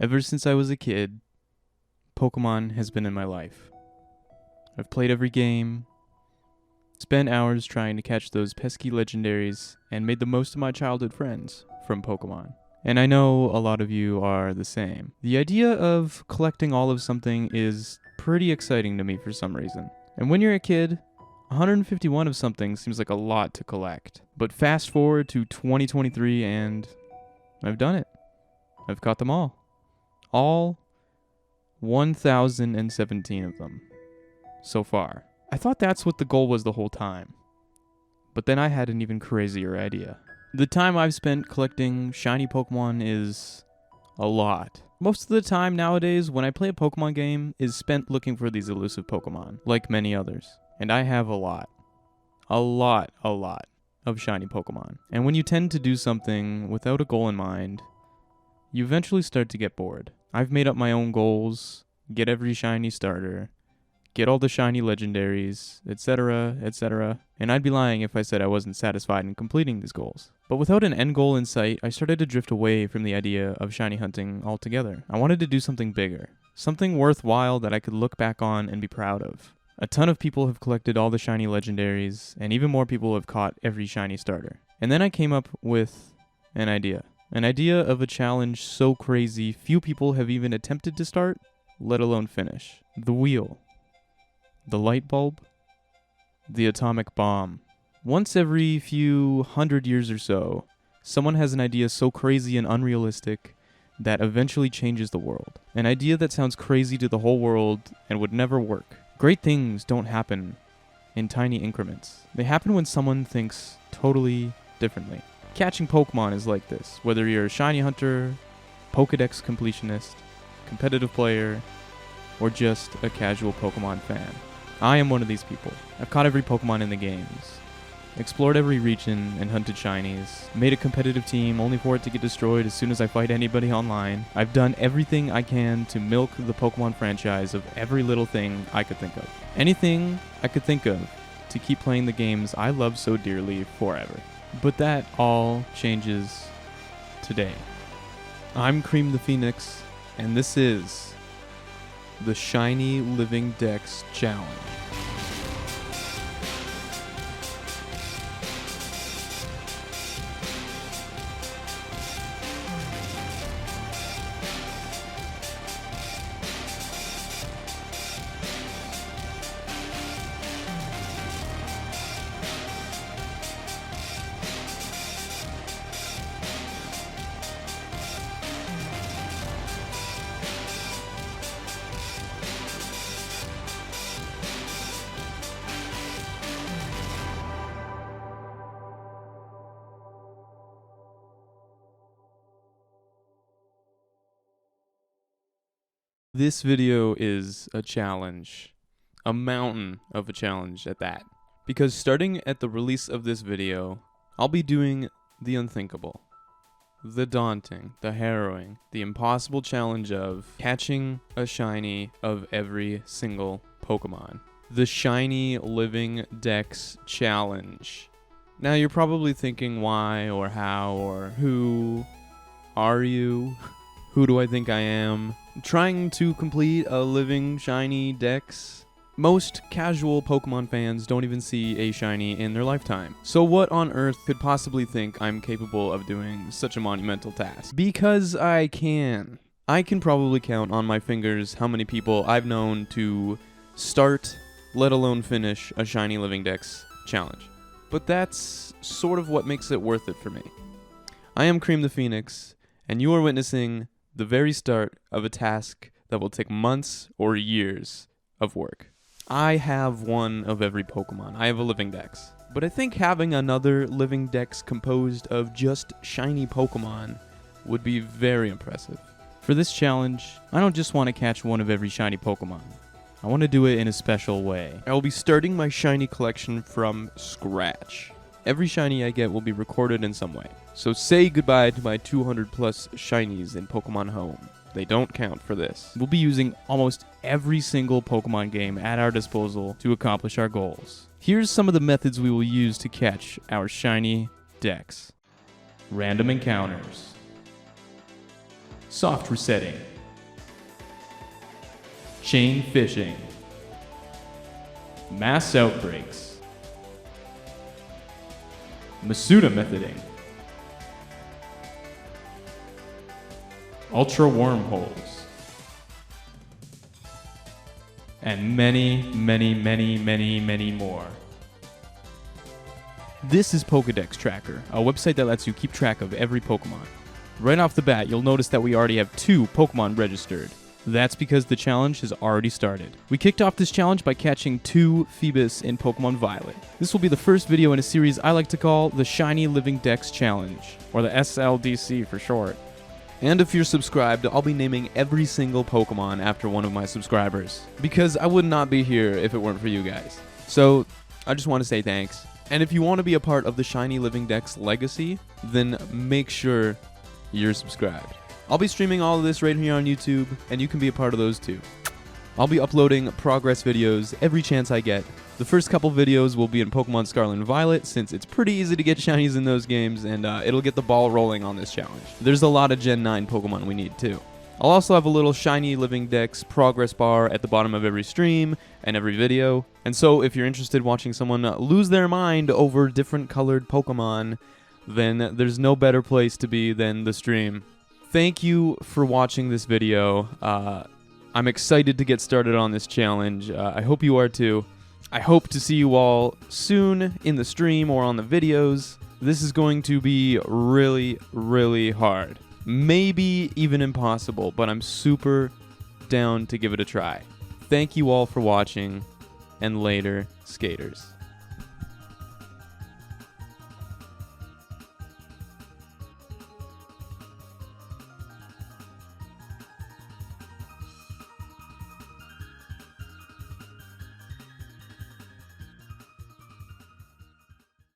Ever since I was a kid, Pokemon has been in my life. I've played every game, spent hours trying to catch those pesky legendaries, and made the most of my childhood friends from Pokemon. And I know a lot of you are the same. The idea of collecting all of something is pretty exciting to me for some reason. And when you're a kid, 151 of something seems like a lot to collect. But fast forward to 2023 and I've done it. I've caught them all. All 1,017 of them so far. I thought that's what the goal was the whole time. But then I had an even crazier idea. The time I've spent collecting shiny Pokemon is a lot. Most of the time nowadays when I play a Pokemon game is spent looking for these elusive Pokemon, like many others. And I have a lot of shiny Pokemon. And when you tend to do something without a goal in mind, you eventually start to get bored. I've made up my own goals, get every shiny starter, get all the shiny legendaries, etc., etc. And I'd be lying if I said I wasn't satisfied in completing these goals. But without an end goal in sight, I started to drift away from the idea of shiny hunting altogether. I wanted to do something bigger, something worthwhile that I could look back on and be proud of. A ton of people have collected all the shiny legendaries, and even more people have caught every shiny starter. And then I came up with an idea. An idea of a challenge so crazy few people have even attempted to start, let alone finish. The wheel. The light bulb. The atomic bomb. Once every few hundred years or so, someone has an idea so crazy and unrealistic that eventually changes the world. An idea that sounds crazy to the whole world and would never work. Great things don't happen in tiny increments. They happen when someone thinks totally differently. Catching Pokemon is like this. Whether you're a shiny hunter, Pokedex completionist, competitive player, or just a casual Pokemon fan. I am one of these people. I've caught every Pokemon in the games, explored every region and hunted shinies, made a competitive team only for it to get destroyed as soon as I fight anybody online. I've done everything I can to milk the Pokemon franchise of every little thing I could think of. Anything I could think of to keep playing the games I love so dearly forever. But that all changes today. I'm Cream the Phoenix, and this is the Shiny Living Dex Challenge. This video is a challenge, a mountain of a challenge at that. Because starting at the release of this video, I'll be doing the unthinkable, the daunting, the harrowing, the impossible challenge of catching a shiny of every single Pokemon. The Shiny Living Dex Challenge. Now you're probably thinking why or how or who are you? Who do I think I am? Trying to complete a living shiny dex? Most casual Pokemon fans don't even see a shiny in their lifetime. So what on earth could possibly think I'm capable of doing such a monumental task? Because I can. I can probably count on my fingers how many people I've known to start, let alone finish, a Shiny Living Dex challenge. But that's sort of what makes it worth it for me. I am Cream the Phoenix, and you are witnessing the very start of a task that will take months or years of work. I have one of every Pokemon. I have a living dex. But I think having another living dex composed of just shiny Pokemon would be very impressive. For this challenge, I don't just want to catch one of every shiny Pokemon. I want to do it in a special way. I will be starting my shiny collection from scratch. Every shiny I get will be recorded in some way. So say goodbye to my 200 plus shinies in Pokemon Home. They don't count for this. We'll be using almost every single Pokemon game at our disposal to accomplish our goals. Here's some of the methods we will use to catch our shiny dex. Random encounters. Soft resetting. chain fishing, mass outbreaks, Masuda methoding, ultra wormholes, and many, many, many, many, many more. This is Pokedex Tracker, a website that lets you keep track of every Pokemon. Right off the bat, you'll notice that we already have 2 Pokemon registered. That's because the challenge has already started. We kicked off this challenge by catching 2 Phoebus in Pokemon Violet. This will be the first video in a series I like to call the Shiny Living Dex Challenge, or the SLDC for short. And if you're subscribed, I'll be naming every single Pokemon after one of my subscribers, because I would not be here if it weren't for you guys. So, I just want to say thanks. And if you want to be a part of the Shiny Living Dex legacy, then make sure you're subscribed. I'll be streaming all of this right here on YouTube, and you can be a part of those too. I'll be uploading progress videos every chance I get. The first couple videos will be in Pokemon Scarlet and Violet, since it's pretty easy to get shinies in those games, and it'll get the ball rolling on this challenge. There's a lot of Gen 9 Pokemon we need too. I'll also have a little Shiny Living Dex progress bar at the bottom of every stream and every video. And so if you're interested in watching someone lose their mind over different colored Pokemon, then there's no better place to be than the stream. Thank you for watching this video. I'm excited to get started on this challenge. I hope you are too. I hope to see you all soon in the stream or on the videos. This is going to be really, really hard. Maybe even impossible, but I'm super down to give it a try. Thank you all for watching, and later, skaters.